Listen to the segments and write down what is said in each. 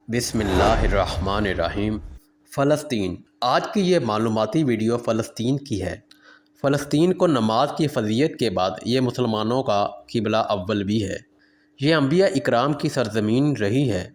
بسم اللہ الرحمن الرحیم۔ فلسطین۔ آج کی یہ معلوماتی ویڈیو فلسطین کی ہے۔ فلسطین کو نماز کی فضیلت کے بعد یہ مسلمانوں کا قبلہ اول بھی ہے۔ یہ انبیاء اکرام کی سرزمین رہی ہے۔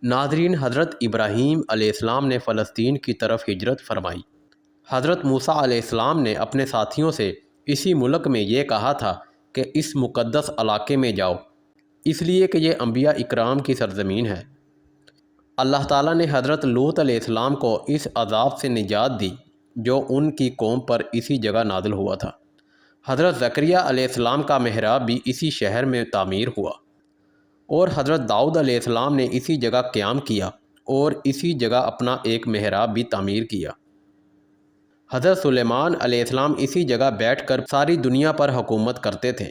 ناظرین، حضرت ابراہیم علیہ السلام نے فلسطین کی طرف ہجرت فرمائی۔ حضرت موسیٰ علیہ السلام نے اپنے ساتھیوں سے اسی ملک میں یہ کہا تھا کہ اس مقدس علاقے میں جاؤ، اس لیے کہ یہ انبیاء اکرام کی سرزمین ہے۔ اللہ تعالیٰ نے حضرت لوط علیہ السلام کو اس عذاب سے نجات دی جو ان کی قوم پر اسی جگہ نازل ہوا تھا۔ حضرت زکریا علیہ السلام کا محراب بھی اسی شہر میں تعمیر ہوا، اور حضرت داؤد علیہ السلام نے اسی جگہ قیام کیا اور اسی جگہ اپنا ایک محراب بھی تعمیر کیا۔ حضرت سلیمان علیہ السلام اسی جگہ بیٹھ کر ساری دنیا پر حکومت کرتے تھے۔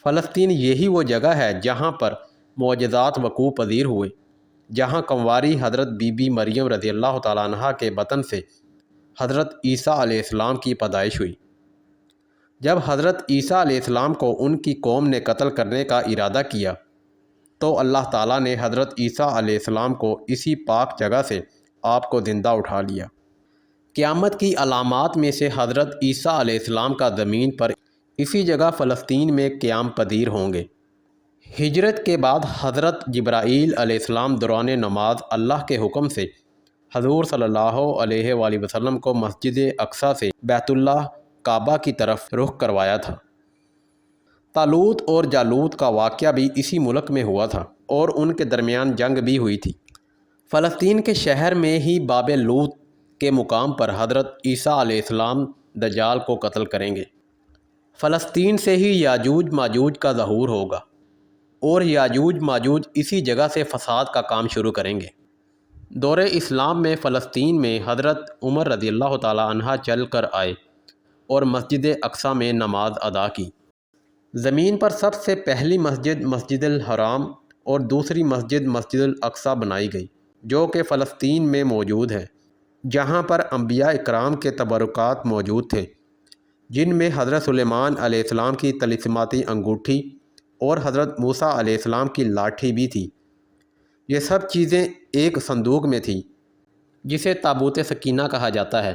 فلسطین یہی وہ جگہ ہے جہاں پر معجزات وقوع پذیر ہوئے، جہاں کنواری حضرت بی بی مریم رضی اللہ تعالیٰ عنہ کے بطن سے حضرت عیسیٰ علیہ السلام کی پیدائش ہوئی۔ جب حضرت عیسیٰ علیہ السلام کو ان کی قوم نے قتل کرنے کا ارادہ کیا تو اللہ تعالیٰ نے حضرت عیسیٰ علیہ السلام کو اسی پاک جگہ سے آپ کو زندہ اٹھا لیا۔ قیامت کی علامات میں سے حضرت عیسیٰ علیہ السلام کا زمین پر اسی جگہ فلسطین میں قیام پذیر ہوں گے۔ ہجرت کے بعد حضرت جبرائیل علیہ السلام دوران نماز اللہ کے حکم سے حضور صلی اللہ علیہ وآلہ وسلم کو مسجد اقصیٰ سے بیت اللہ کعبہ کی طرف رخ کروایا تھا۔ طالوت اور جالوت کا واقعہ بھی اسی ملک میں ہوا تھا اور ان کے درمیان جنگ بھی ہوئی تھی۔ فلسطین کے شہر میں ہی باب لوط کے مقام پر حضرت عیسیٰ علیہ السلام دجال کو قتل کریں گے۔ فلسطین سے ہی یاجوج ماجوج کا ظہور ہوگا اور یاجوج ماجوج اسی جگہ سے فساد کا کام شروع کریں گے۔ دور اسلام میں فلسطین میں حضرت عمر رضی اللہ تعالیٰ عنہ چل کر آئے اور مسجد اقصیٰ میں نماز ادا کی۔ زمین پر سب سے پہلی مسجد مسجد الحرام اور دوسری مسجد مسجد الاقصیٰ بنائی گئی، جو کہ فلسطین میں موجود ہے، جہاں پر انبیاء اکرام کے تبرکات موجود تھے، جن میں حضرت سلیمان علیہ السلام کی طلسماتی انگوٹھی اور حضرت موسیٰ علیہ السلام کی لاٹھی بھی تھی۔ یہ سب چیزیں ایک صندوق میں تھیں جسے تابوت سکینہ کہا جاتا ہے۔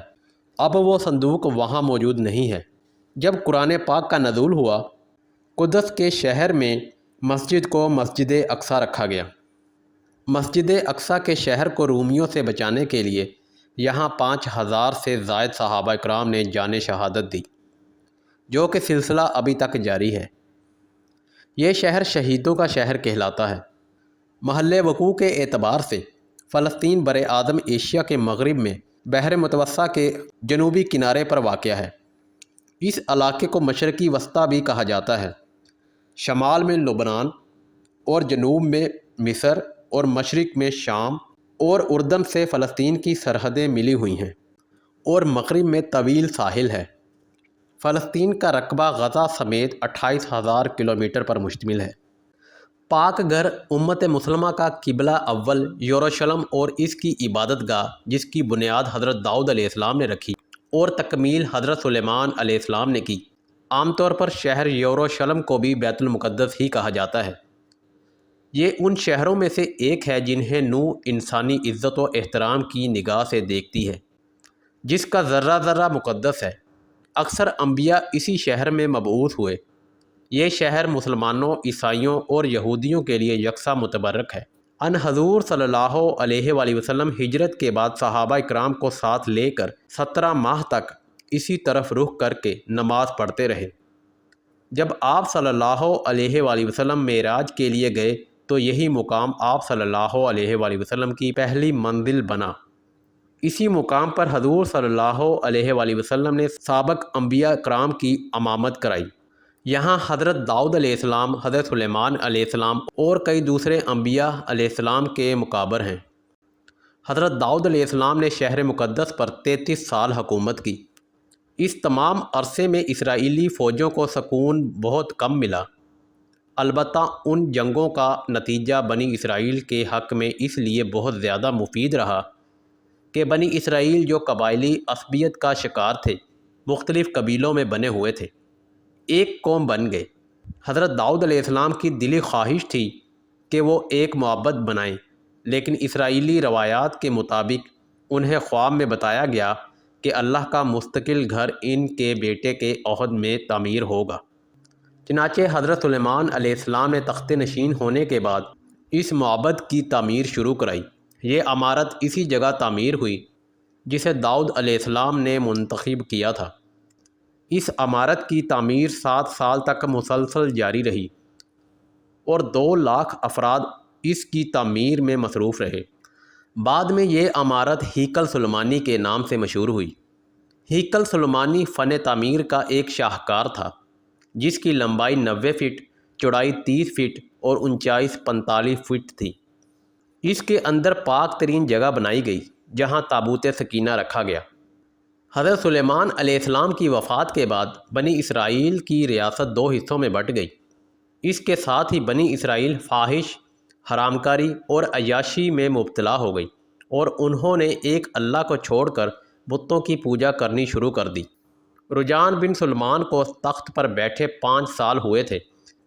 اب وہ صندوق وہاں موجود نہیں ہے۔ جب قرآن پاک کا نزول ہوا، قدس کے شہر میں مسجد کو مسجد اقصیٰ رکھا گیا۔ مسجد اقصیٰ کے شہر کو رومیوں سے بچانے کے لیے یہاں 5000 سے زائد صحابہ اکرام نے جان شہادت دی، جو کہ سلسلہ ابھی تک جاری ہے۔ یہ شہر شہیدوں کا شہر کہلاتا ہے۔ محل وقوع کے اعتبار سے فلسطین براعظم ایشیا کے مغرب میں بحر متوسط کے جنوبی کنارے پر واقع ہے۔ اس علاقے کو مشرقی وسطیٰ بھی کہا جاتا ہے۔ شمال میں لبنان اور جنوب میں مصر اور مشرق میں شام اور اردن سے فلسطین کی سرحدیں ملی ہوئی ہیں، اور مغرب میں طویل ساحل ہے۔ فلسطین کا رقبہ غزہ سمیت 28,000 کلومیٹر پر مشتمل ہے۔ پاک گھر امت مسلمہ کا قبلہ اول یروشلم اور اس کی عبادت گاہ، جس کی بنیاد حضرت داؤد علیہ السلام نے رکھی اور تکمیل حضرت سلیمان علیہ السلام نے کی۔ عام طور پر شہر یروشلم کو بھی بیت المقدس ہی کہا جاتا ہے۔ یہ ان شہروں میں سے ایک ہے جنہیں نوح انسانی عزت و احترام کی نگاہ سے دیکھتی ہے، جس کا ذرہ ذرہ مقدس ہے۔ اکثر انبیاء اسی شہر میں مبعوث ہوئے۔ یہ شہر مسلمانوں، عیسائیوں اور یہودیوں کے لیے یکساں متبرک ہے۔ ان حضور صلی اللہ علیہ وآلہ وسلم ہجرت کے بعد صحابہ اکرام کو ساتھ لے کر 17 ماہ تک اسی طرف رخ کر کے نماز پڑھتے رہے۔ جب آپ صلی اللہ علیہ وآلہ وسلم معراج کے لیے گئے تو یہی مقام آپ صلی اللہ علیہ وآلہ وسلم کی پہلی منزل بنا۔ اسی مقام پر حضور صلی اللہ علیہ وآلہ وسلم نے سابق انبیاء اکرام کی امامت کرائی۔ یہاں حضرت داؤد علیہ السلام، حضرت سلیمان علیہ السلام اور کئی دوسرے انبیاء علیہ السلام کے مقابر ہیں۔ حضرت داؤد علیہ السلام نے شہر مقدس پر 33 سال حکومت کی۔ اس تمام عرصے میں اسرائیلی فوجوں کو سکون بہت کم ملا، البتہ ان جنگوں کا نتیجہ بنی اسرائیل کے حق میں اس لیے بہت زیادہ مفید رہا کہ بنی اسرائیل جو قبائلی عصبیت کا شکار تھے، مختلف قبیلوں میں بنے ہوئے تھے، ایک قوم بن گئے۔ حضرت داؤد علیہ السلام کی دلی خواہش تھی کہ وہ ایک معبد بنائیں، لیکن اسرائیلی روایات کے مطابق انہیں خواب میں بتایا گیا کہ اللہ کا مستقل گھر ان کے بیٹے کے عہد میں تعمیر ہوگا۔ چنانچہ حضرت سلیمان علیہ السلام نے تخت نشین ہونے کے بعد اس معبد کی تعمیر شروع کرائی۔ یہ عمارت اسی جگہ تعمیر ہوئی جسے داؤد علیہ السلام نے منتخب کیا تھا۔ اس عمارت کی تعمیر 7 سال تک مسلسل جاری رہی اور 2 لاکھ افراد اس کی تعمیر میں مصروف رہے۔ بعد میں یہ عمارت ہیکل سلیمانی کے نام سے مشہور ہوئی۔ ہیکل سلیمانی فن تعمیر کا ایک شاہکار تھا جس کی لمبائی 90 فٹ، چوڑائی 30 فٹ اور اونچائی 45 فٹ تھی۔ اس کے اندر پاک ترین جگہ بنائی گئی جہاں تابوت سکینہ رکھا گیا۔ حضرت سلیمان علیہ السلام کی وفات کے بعد بنی اسرائیل کی ریاست 2 حصوں میں بٹ گئی۔ اس کے ساتھ ہی بنی اسرائیل فاحش، حرام کاری اور عیاشی میں مبتلا ہو گئی اور انہوں نے ایک اللہ کو چھوڑ کر بتوں کی پوجا کرنی شروع کر دی۔ رجان بن سلمان کو تخت پر بیٹھے 5 سال ہوئے تھے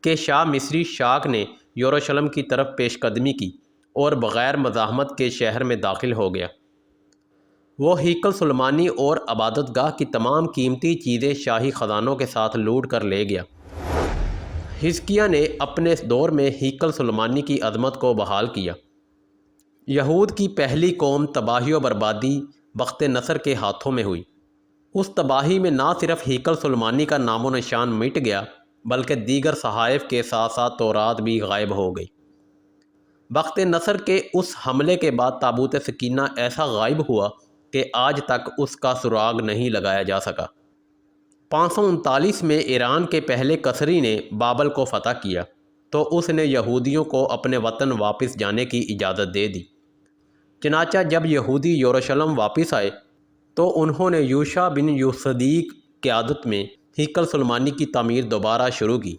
کہ شاہ مصری شاک نے یروشلم کی طرف پیش قدمی کی اور بغیر مزاحمت کے شہر میں داخل ہو گیا۔ وہ ہیکل سلیمانی اور عبادت گاہ کی تمام قیمتی چیزیں شاہی خزانوں کے ساتھ لوٹ کر لے گیا۔ حزقیہ نے اپنے دور میں ہیکل سلیمانی کی عظمت کو بحال کیا۔ یہود کی پہلی قوم تباہی و بربادی بخت نصر کے ہاتھوں میں ہوئی۔ اس تباہی میں نہ صرف ہیکل سلیمانی کا نام و نشان مٹ گیا بلکہ دیگر صحائف کے ساتھ ساتھ تورات بھی غائب ہو گئی۔ بخت نصر کے اس حملے کے بعد تابوت سکینہ ایسا غائب ہوا کہ آج تک اس کا سراغ نہیں لگایا جا سکا۔ 539 میں ایران کے پہلے کسری نے بابل کو فتح کیا تو اس نے یہودیوں کو اپنے وطن واپس جانے کی اجازت دے دی۔ چنانچہ جب یہودی یروشلم واپس آئے تو انہوں نے یوشع بن یوصدیق قیادت میں ہیکل سلیمانی کی تعمیر دوبارہ شروع کی۔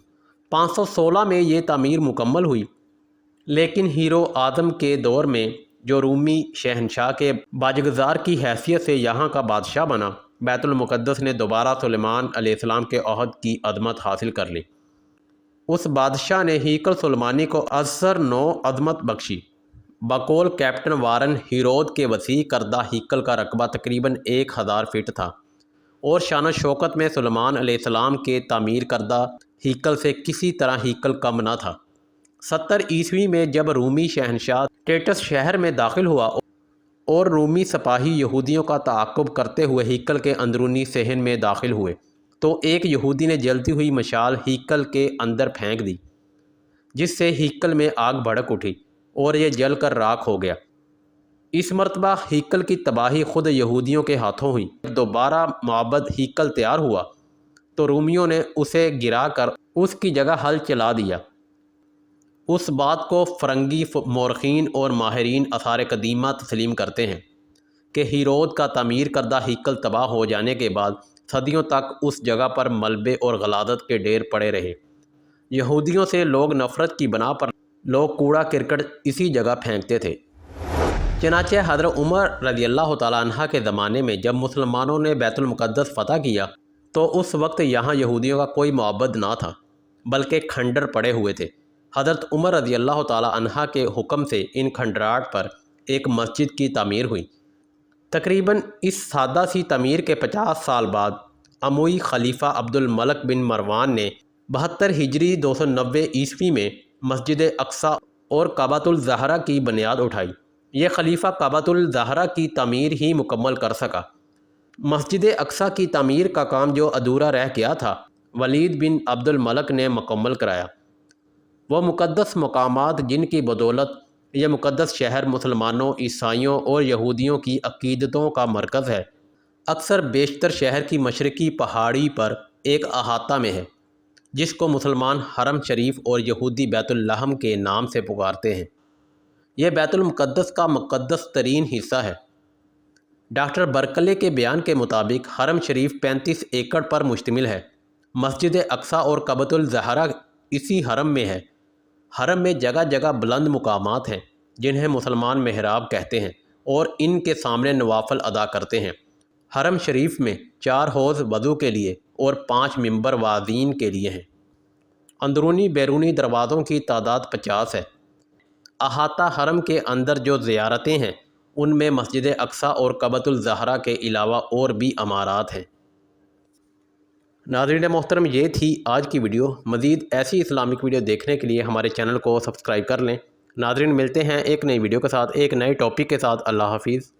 516 میں یہ تعمیر مکمل ہوئی، لیکن ہیرو اعظم کے دور میں جو رومی شہنشاہ کے باجگزار کی حیثیت سے یہاں کا بادشاہ بنا، بیت المقدس نے دوبارہ سلیمان علیہ السلام کے عہد کی عظمت حاصل کر لی۔ اس بادشاہ نے ہیکل سلیمانی کو ازسر نو عظمت بخشی۔ بقول کیپٹن وارن ہیرود کے وسیع کردہ ہیکل کا رقبہ تقریباً 1000 فٹ تھا اور شان و شوکت میں سلیمان علیہ السلام کے تعمیر کردہ ہیکل سے کسی طرح ہیکل کم نہ تھا۔ 70 عیسوی میں جب رومی شہنشاہ ٹیٹس شہر میں داخل ہوا اور رومی سپاہی یہودیوں کا تعاقب کرتے ہوئے ہیکل کے اندرونی صحن میں داخل ہوئے تو ایک یہودی نے جلتی ہوئی مشال ہیکل کے اندر پھینک دی، جس سے ہیکل میں آگ بھڑک اٹھی اور یہ جل کر راکھ ہو گیا۔ اس مرتبہ ہیکل کی تباہی خود یہودیوں کے ہاتھوں ہوئی۔ جب دوبارہ معبد ہیکل تیار ہوا تو رومیوں نے اسے گرا کر اس کی جگہ ہل چلا دیا۔ اس بات کو فرنگی مورخین اور ماہرین آثار قدیمہ تسلیم کرتے ہیں کہ ہیرود کا تعمیر کردہ ہیکل تباہ ہو جانے کے بعد صدیوں تک اس جگہ پر ملبے اور غلاظت کے ڈھیر پڑے رہے۔ یہودیوں سے لوگ نفرت کی بنا پر لوگ کوڑا کرکٹ اسی جگہ پھینکتے تھے۔ چنانچہ حضرت عمر رضی اللہ تعالیٰ عنہ کے زمانے میں جب مسلمانوں نے بیت المقدس فتح کیا تو اس وقت یہاں یہودیوں کا کوئی معبد نہ تھا بلکہ کھنڈر پڑے ہوئے تھے۔ حضرت عمر رضی اللہ تعالیٰ عنہ کے حکم سے ان کھنڈرات پر ایک مسجد کی تعمیر ہوئی۔ تقریباً اس سادہ سی تعمیر کے 50 سال بعد اموی خلیفہ عبد الملک بن مروان نے 72 ہجری 290 عیسوی میں مسجد اقصی اور کعبۃ الزہرا کی بنیاد اٹھائی۔ یہ خلیفہ کعبۃ الزہرا کی تعمیر ہی مکمل کر سکا۔ مسجد اقصی کی تعمیر کا کام جو ادھورا رہ گیا تھا ولید بن عبد الملک نے مکمل کرایا۔ وہ مقدس مقامات جن کی بدولت یہ مقدس شہر مسلمانوں، عیسائیوں اور یہودیوں کی عقیدتوں کا مرکز ہے، اکثر بیشتر شہر کی مشرقی پہاڑی پر ایک احاطہ میں ہے جس کو مسلمان حرم شریف اور یہودی بیت اللحم کے نام سے پکارتے ہیں۔ یہ بیت المقدس کا مقدس ترین حصہ ہے۔ ڈاکٹر برکلے کے بیان کے مطابق حرم شریف 35 ایکڑ پر مشتمل ہے۔ مسجد اقصی اور کعبۃ الزہرا اسی حرم میں ہے۔ حرم میں جگہ جگہ بلند مقامات ہیں جنہیں مسلمان محراب کہتے ہیں اور ان کے سامنے نوافل ادا کرتے ہیں۔ حرم شریف میں 4 حوض وضو کے لیے اور 5 منبر واعظین کے لیے ہیں۔ اندرونی بیرونی دروازوں کی تعداد 50 ہے۔ احاطہ حرم کے اندر جو زیارتیں ہیں ان میں مسجد اقصیٰ اور کعبۃ الزہرا کے علاوہ اور بھی عمارات ہیں۔ ناظرین محترم، یہ تھی آج کی ویڈیو۔ مزید ایسی اسلامک ویڈیو دیکھنے کے لیے ہمارے چینل کو سبسکرائب کر لیں۔ ناظرین، ملتے ہیں ایک نئی ویڈیو کے ساتھ، ایک نئے ٹاپک کے ساتھ۔ اللہ حافظ۔